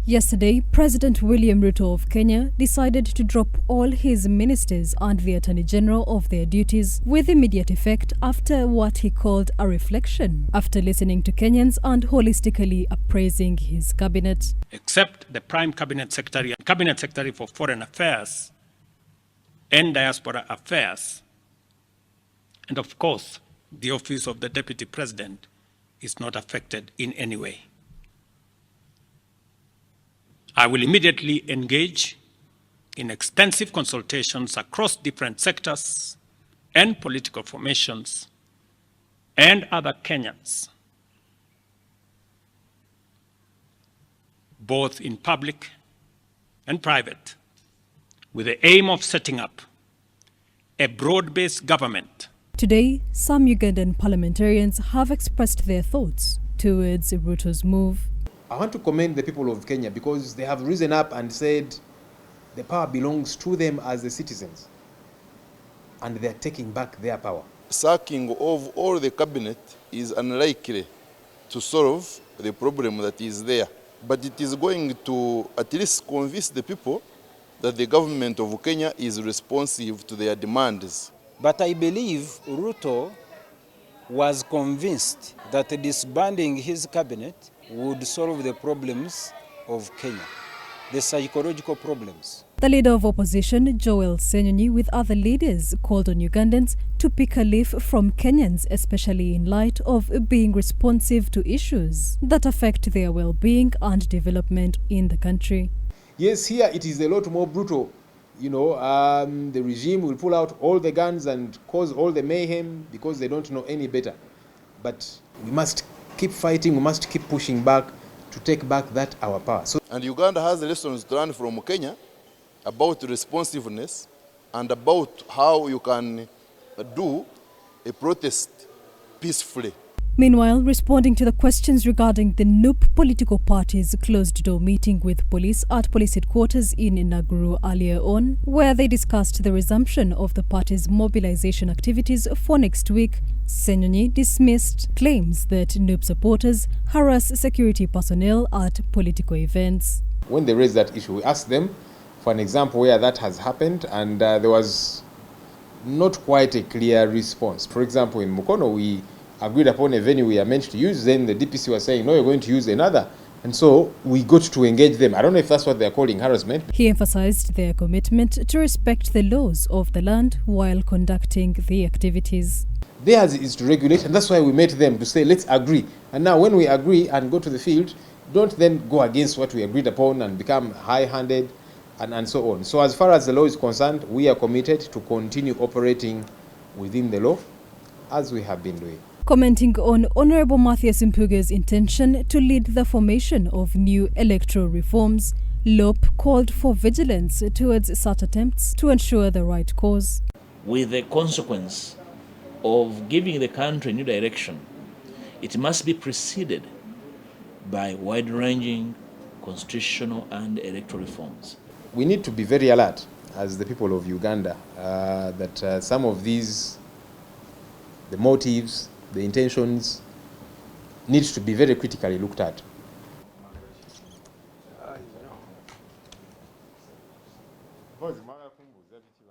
Yesterday, President William Ruto of Kenya decided to drop all his ministers and the Attorney General of their duties with immediate effect after what he called a reflection, after listening to Kenyans and holistically appraising his cabinet. Except the Prime Cabinet Secretary and Cabinet Secretary for Foreign Affairs and Diaspora Affairs, and of course, the Office of the Deputy President is not affected in any way. I will immediately engage in extensive consultations across different sectors and political formations and other Kenyans, both in public and private, with the aim of setting up a broad-based government. Today, some Ugandan parliamentarians have expressed their thoughts towards Ruto's move. I want to commend the people of Kenya because they have risen up and said the power belongs to them as the citizens, and they're taking back their power. Sacking of all the cabinet is unlikely to solve the problem that is there, but it is going to at least convince the people that the government of Kenya is responsive to their demands. But I believe Ruto was convinced that disbanding his cabinet would solve the problems of Kenya, the psychological problems. The leader of opposition, Joel Senyonyi, with other leaders, called on Ugandans to pick a leaf from Kenyans, especially in light of being responsive to issues that affect their well-being and development in the country. Yes, here it is a lot more brutal. The regime will pull out all the guns and cause all the mayhem because they don't know any better. But we must keep fighting, we must keep pushing back to take back that our power. And Uganda has lessons to learn from Kenya about responsiveness and about how you can do a protest peacefully. Meanwhile, responding to the questions regarding the NUP political party's closed-door meeting with police at police headquarters in Nakuru earlier on, where they discussed the resumption of the party's mobilization activities for next week, Senyonyi dismissed claims that NUP supporters harass security personnel at political events. When they raised that issue, we asked them for an example where that has happened, and there was not quite a clear response. For example, in Mukono, we agreed upon a venue we are meant to use, then the DPC was saying, no, you're going to use another. And so we got to engage them. I don't know if that's what they're calling harassment. He emphasized their commitment to respect the laws of the land while conducting the activities. Theirs is to regulate, and that's why we met them to say, let's agree. And now when we agree and go to the field, don't then go against what we agreed upon and become high-handed and so on. So as far as the law is concerned, we are committed to continue operating within the law as we have been doing. Commenting on Honorable Mathias Mpuga's intention to lead the formation of new electoral reforms, Lop called for vigilance towards such attempts to ensure the right cause. With the consequence of giving the country a new direction, it must be preceded by wide-ranging constitutional and electoral reforms. We need to be very alert as the people of Uganda that some of these, the motives, the intentions, needs to be very critically looked at.